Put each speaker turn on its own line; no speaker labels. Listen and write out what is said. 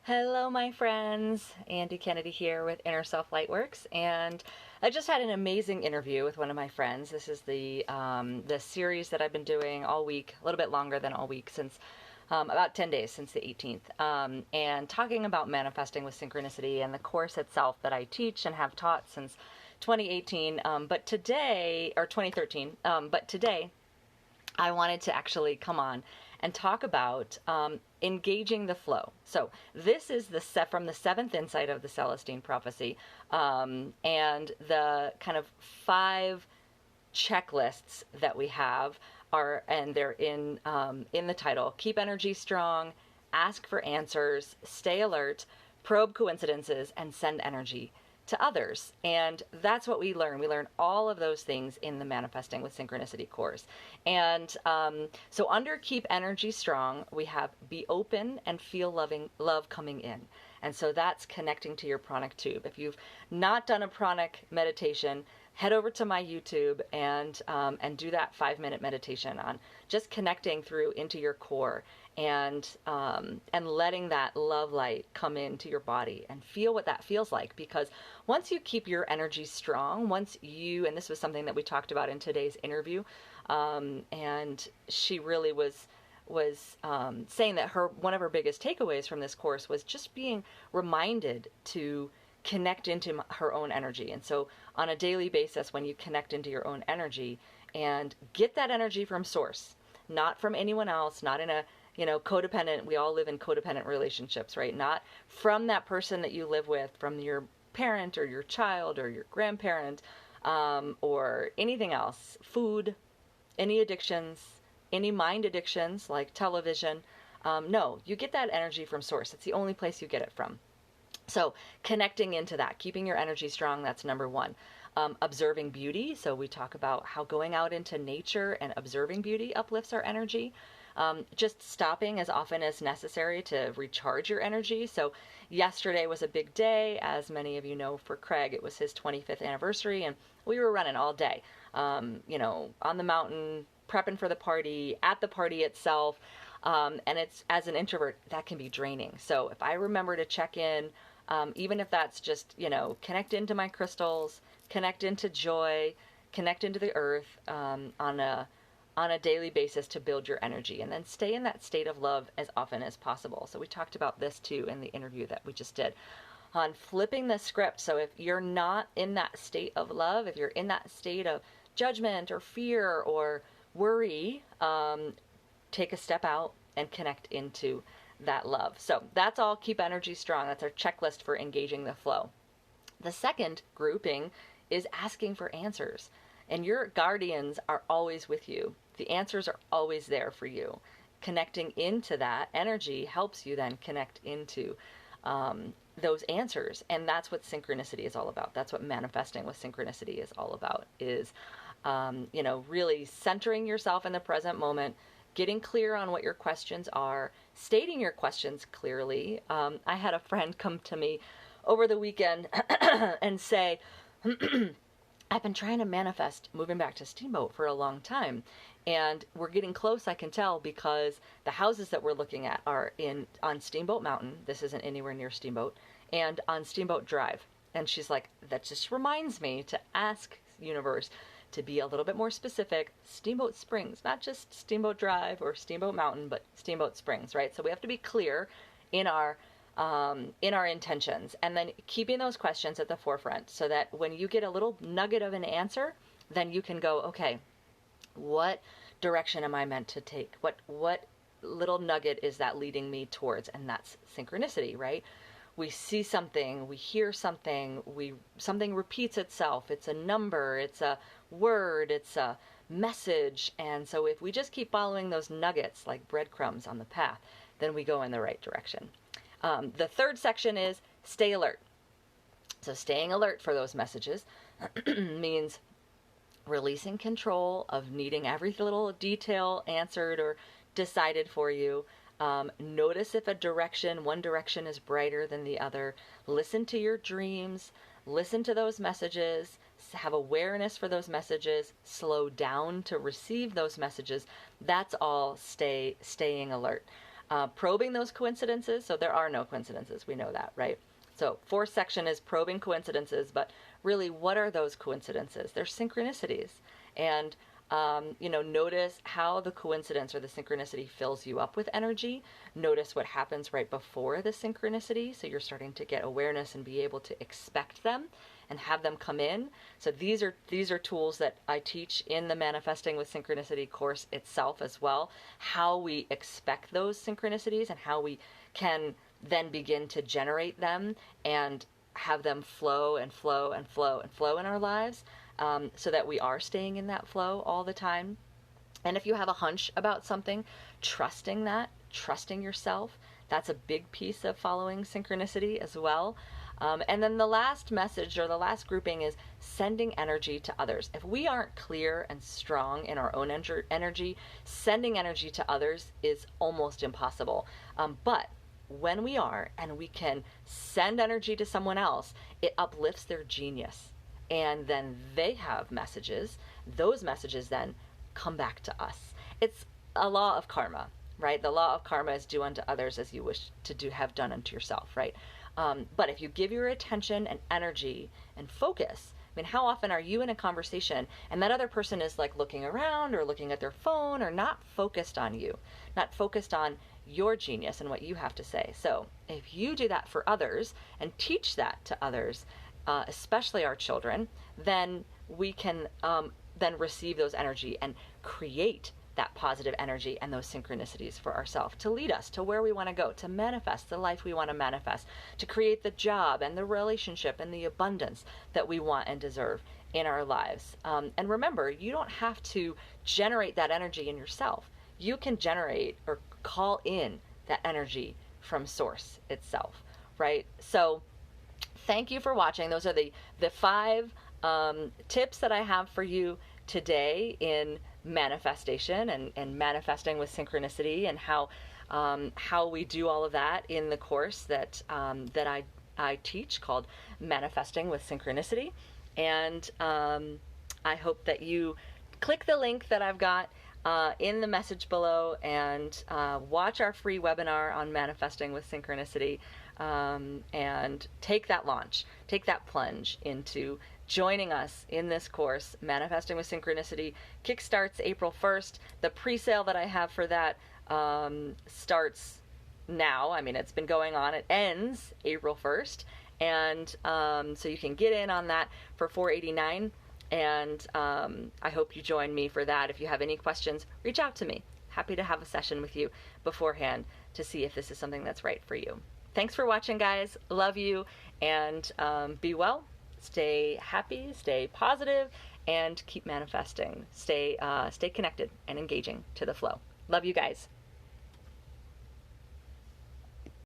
Hello, my friends. Andy Kennedy here with Inner Self Lightworks, and I just had an amazing interview with one of my friends. This is the series that I've been doing all week, a little bit longer than all week, since about 10 days since the 18th, and talking about manifesting with synchronicity and the course itself that I teach and have taught since 2018, but today, or 2013, but today I wanted to actually come on and talk about engaging the flow. So this is from the seventh insight of the Celestine prophecy, and the kind of 5 checklists that we have and they're in the title: keep energy strong, ask for answers, stay alert, probe coincidences, and send energy to others. And that's what we learn. We learn all of those things in the Manifesting with Synchronicity course. And so under keep energy strong, we have be open and feel love coming in. And so that's connecting to your pranic tube. If you've not done a pranic meditation, head over to my YouTube and do that 5-minute meditation on just connecting through into your core and letting that love light come into your body and feel what that feels like. Because once you keep your energy strong, and this was something that we talked about in today's interview, and she really was saying that one of her biggest takeaways from this course was just being reminded to connect into her own energy. And so on a daily basis, when you connect into your own energy and get that energy from source, not from anyone else, not in a codependent, we all live in codependent relationships, right? Not from that person that you live with, from your parent or your child or your grandparent, or anything else, food, any addictions, any mind addictions like television. No, you get that energy from source. It's the only place you get it from. So connecting into that, keeping your energy strong, that's number 1. Observing beauty. So we talk about how going out into nature and observing beauty uplifts our energy. Just stopping as often as necessary to recharge your energy. So yesterday was a big day. As many of you know, for Craig, it was his 25th anniversary, and we were running all day, on the mountain, prepping for the party, at the party itself. And it's, as an introvert, that can be draining. So if I remember to check in, even if that's just, connect into my crystals, connect into joy, connect into the earth, on a daily basis to build your energy, and then stay in that state of love as often as possible. So we talked about this too in the interview that we just did on flipping the script. So if you're not in that state of love, if you're in that state of judgment or fear or worry, take a step out and connect into that love. So that's all keep energy strong. That's our checklist for engaging the flow. The second grouping is asking for answers. And your guardians are always with you. The answers are always there for you. Connecting into that energy helps you then connect into those answers. And that's what synchronicity is all about. That's what manifesting with synchronicity is all about, is, really centering yourself in the present moment, getting clear on what your questions are, stating your questions clearly. I had a friend come to me over the weekend and say, I've been trying to manifest moving back to Steamboat for a long time, and we're getting close, I can tell, because the houses that we're looking at are on Steamboat Mountain. This isn't anywhere near Steamboat, and on Steamboat Drive. And she's like, that just reminds me to ask universe to be a little bit more specific. Steamboat Springs, not just Steamboat Drive or Steamboat Mountain, but Steamboat Springs, right? So we have to be clear in our intentions, and then keeping those questions at the forefront so that when you get a little nugget of an answer, then you can go, okay, what direction am I meant to take? What little nugget is that leading me towards? And that's synchronicity, right? We see something, we hear something, something repeats itself. It's a number, it's a word, it's a message. And so if we just keep following those nuggets like breadcrumbs on the path, then we go in the right direction. The third section is stay alert. So staying alert for those messages means releasing control of needing every little detail answered or decided for you. Notice if one direction is brighter than the other. Listen to your dreams. Listen to those messages. Have awareness for those messages. Slow down to receive those messages. That's all staying alert. probing those coincidences. So there are no coincidences. We know that, right? So fourth section is probing coincidences, but really, what are those coincidences? They're synchronicities. And notice how the coincidence or the synchronicity fills you up with energy. Notice what happens right before the synchronicity. So you're starting to get awareness and be able to expect them and have them come in. So these are tools that I teach in the Manifesting with Synchronicity course itself as well. How we expect those synchronicities and how we can then begin to generate them and have them flow and flow and flow and flow in our lives. So that we are staying in that flow all the time. And if you have a hunch about something, trusting yourself, that's a big piece of following synchronicity as well. And then the last message or the last grouping is sending energy to others. If we aren't clear and strong in our own energy, sending energy to others is almost impossible. But when we are and we can send energy to someone else, it uplifts their genius. And then they have messages. Those messages then come back to us. It's a law of karma, right? The law of karma is do unto others as you wish to have done unto yourself, right? But if you give your attention and energy and focus, I mean, how often are you in a conversation and that other person is like looking around or looking at their phone or not focused on you, not focused on your genius and what you have to say? So if you do that for others and teach that to others, especially our children, then we can then receive those energy and create that positive energy and those synchronicities for ourselves to lead us to where we want to go, to manifest the life we want to manifest, to create the job and the relationship and the abundance that we want and deserve in our lives. And remember, you don't have to generate that energy in yourself. You can generate or call in that energy from source itself, right? So thank you for watching. Those are the 5 tips that I have for you today in manifestation and manifesting with synchronicity, and how we do all of that in the course that I teach called Manifesting with Synchronicity. And I hope that you click the link that I've got in the message below and watch our free webinar on Manifesting with Synchronicity. And take that launch, take that plunge into joining us in this course, Manifesting with Synchronicity. Kickstarts April 1st. The pre-sale that I have for that starts now. I mean, it's been going on. It ends April 1st. And so you can get in on that for $489. And I hope you join me for that. If you have any questions, reach out to me. Happy to have a session with you beforehand to see if this is something that's right for you. Thanks for watching, guys. Love you, and be well. Stay happy, stay positive, and keep manifesting. Stay connected and engaging to the flow. Love you guys.